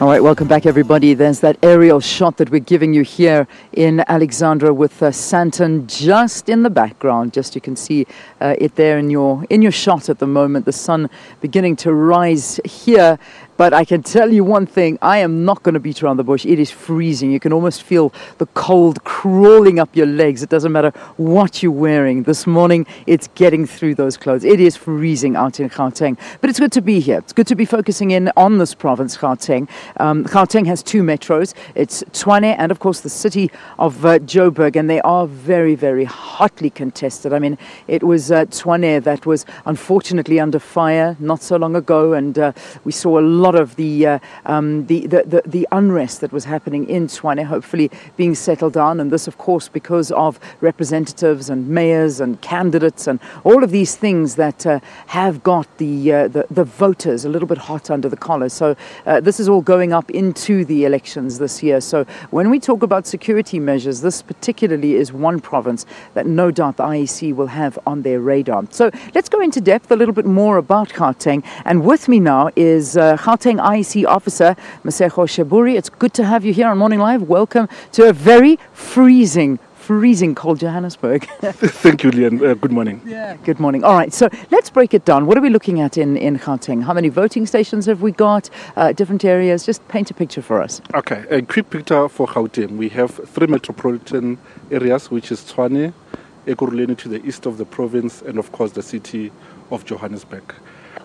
All right, welcome back, everybody. There's that aerial shot that we're giving you here in Alexandra with Santon just in the background. Just you can see it there in your shot at the moment. The sun beginning to rise here. But I can tell you one thing, I am not going to beat around the bush. It is freezing. You can almost feel the cold crawling up your legs. It doesn't matter what you're wearing. This morning, it's getting through those clothes. It is freezing out in Gauteng. But it's good to be here. It's good to be focusing in on this province, Gauteng. Gauteng has two metros. It's Tshwane and, of course, the city of Joburg. And they are very, very hotly contested. I mean, it was Tshwane that was unfortunately under fire not so long ago. And we saw a lot of the unrest that was happening in Tshwane hopefully being settled down, and this of course because of representatives and mayors and candidates and all of these things that have got the voters a little bit hot under the collar. So this is all going up into the elections this year. So when we talk about security measures, this particularly is one province that no doubt the IEC will have on their radar. So let's go into depth a little bit more about Gauteng, and with me now is Gauteng IEC officer Masego Sheburi. It's good to have you here on Morning Live. Welcome to a very freezing cold Johannesburg. Thank you, Leanne. Good morning. Yeah, good morning. All right, so let's break it down. What are we looking at in Gauteng? How many voting stations have we got? Different areas? Just paint a picture for us. Okay, a quick picture for Gauteng. We have 3 metropolitan areas, which is Tshwane, Ekurhuleni to the east of the province, and of course the city of Johannesburg.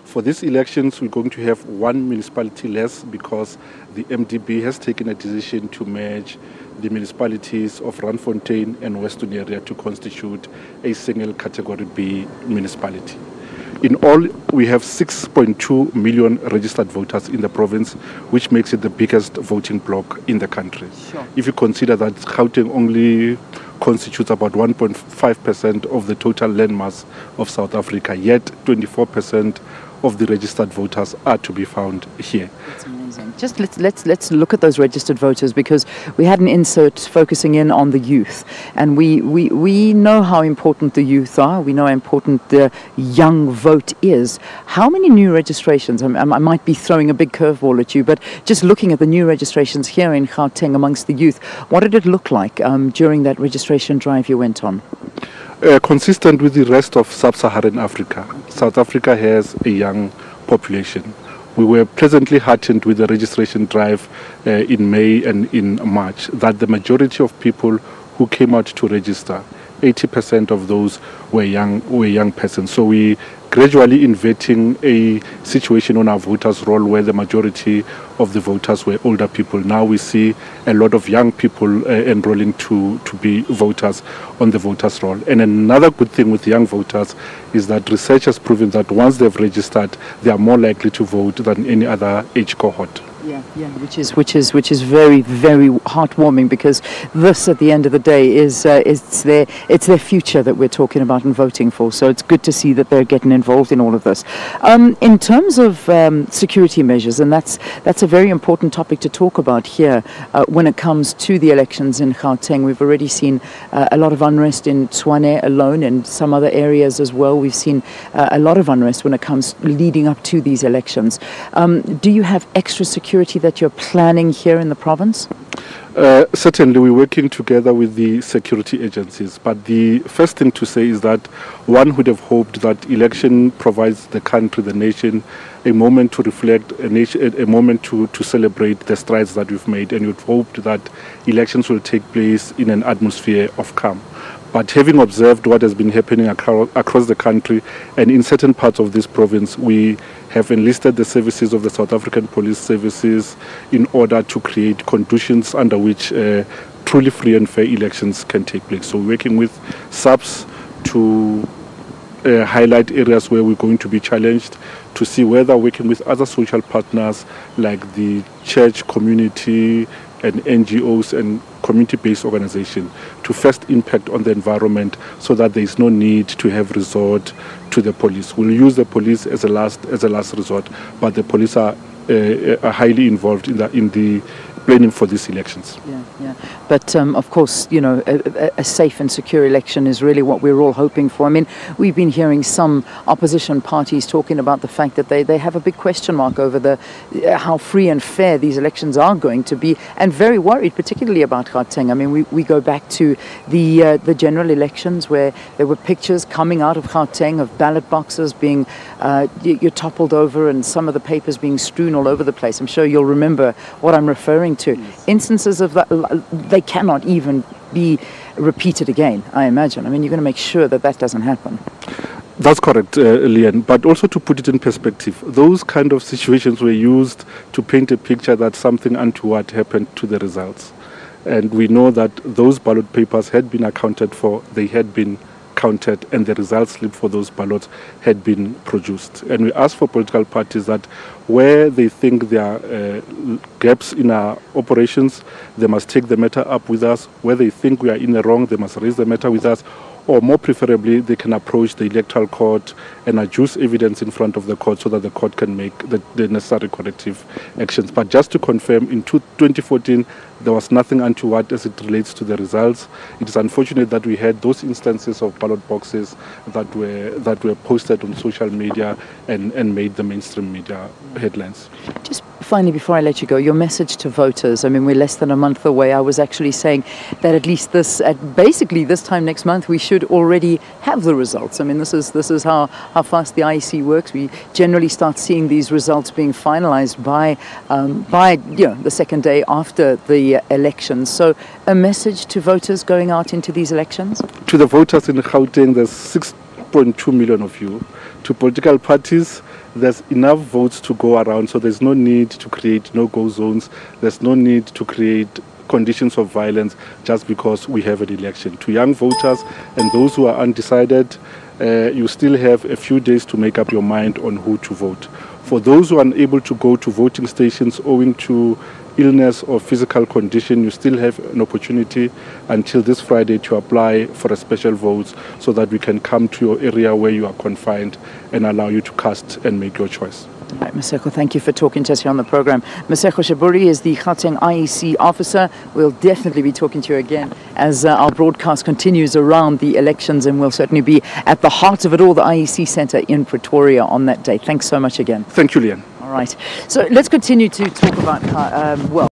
For these elections, we're going to have 1 municipality less because the MDB has taken a decision to merge the municipalities of Randfontein and Western area to constitute a single Category B municipality. In all, we have 6.2 million registered voters in the province, which makes it the biggest voting bloc in the country. Sure. If you consider that Gauteng only constitutes about 1.5% of the total landmass of South Africa, yet 24% of the registered voters are to be found here. That's amazing. Just let's look at those registered voters, because we had an insert focusing in on the youth, and we know how important the youth are. We know how important the young vote is. How many new registrations? I might be throwing a big curveball at you, but just looking at the new registrations here in Gauteng amongst the youth, what did it look like during that registration drive you went on? Consistent with the rest of sub-Saharan Africa, South Africa has a young population. We were pleasantly heartened with the registration drive in May and in March that the majority of people who came out to register, 80% of those were young persons. So we gradually inverting a situation on our voters' roll where the majority of the voters were older people. Now we see a lot of young people enrolling to be voters on the voters' roll. And another good thing with young voters is that research has proven that once they've registered, they are more likely to vote than any other age cohort. Yeah, which is very, very heartwarming, because this, at the end of the day, is it's their future that we're talking about and voting for. So it's good to see that they're getting involved in all of this. In terms of security measures, and that's a very important topic to talk about here when it comes to the elections in Gauteng. We've already seen a lot of unrest in Tshwane alone, and some other areas as well. We've seen a lot of unrest when it comes leading up to these elections. Do you have extra security that you're planning here in the province? Certainly, we're working together with the security agencies. But the first thing to say is that one would have hoped that election provides the country, the nation, a moment to reflect, a moment to celebrate the strides that we've made. And you'd hoped that elections will take place in an atmosphere of calm. But having observed what has been happening across the country and in certain parts of this province, we have enlisted the services of the South African Police Services in order to create conditions under which truly free and fair elections can take place. So we're working with SABC to highlight areas where we're going to be challenged, to see whether working with other social partners like the church community and NGOs and community-based organization to first impact on the environment so that there is no need to have resort to the police. We'll use the police as a last resort, but the police are highly involved in the planning for these elections. Yeah. But of course, you know, a safe and secure election is really what we're all hoping for. I mean, we've been hearing some opposition parties talking about the fact that they have a big question mark over how free and fair these elections are going to be, and very worried, particularly about Gauteng. I mean, we go back to the general elections where there were pictures coming out of Gauteng of ballot boxes being you're toppled over and some of the papers being strewn all over the place. I'm sure you'll remember what I'm referring to. Yes. Instances of that, they cannot even be repeated again, I imagine. I mean, you're going to make sure that doesn't happen. That's correct, Leanne. But also to put it in perspective, those kind of situations were used to paint a picture that something untoward happened to the results. And we know that those ballot papers had been accounted for, they had been counted, and the result slip for those ballots had been produced. And we ask for political parties that where they think there are gaps in our operations, they must take the matter up with us. Where they think we are in the wrong, they must raise the matter with us. Or more preferably, they can approach the electoral court and adduce evidence in front of the court so that the court can make the necessary corrective actions. But just to confirm, in 2014, there was nothing untoward as it relates to the results. It is unfortunate that we had those instances of ballot boxes that were posted on social media and made the mainstream media headlines. Just finally, before I let you go, your message to voters. I mean, we're less than a month away. I was actually saying that at least basically this time next month, we should already have the results. I mean, this is how fast the IEC works. We generally start seeing these results being finalized by the second day after the elections. So a message to voters going out into these elections? To the voters in Gauteng, there's 6.2 million of you. To political parties, there's enough votes to go around, so there's no need to create no-go zones. There's no need to create conditions of violence just because we have an election. To young voters and those who are undecided, you still have a few days to make up your mind on who to vote. For those who are unable to go to voting stations owing to illness or physical condition, you still have an opportunity until this Friday to apply for a special vote so that we can come to your area where you are confined and allow you to cast and make your choice. All right, Masego, thank you for talking to us here on the program. Masego Sheburi is the Gauteng IEC officer. We'll definitely be talking to you again as our broadcast continues around the elections, and we'll certainly be at the heart of it all, the IEC Centre in Pretoria on that day. Thanks so much again. Thank you, Leanne. All right. So let's continue to talk about,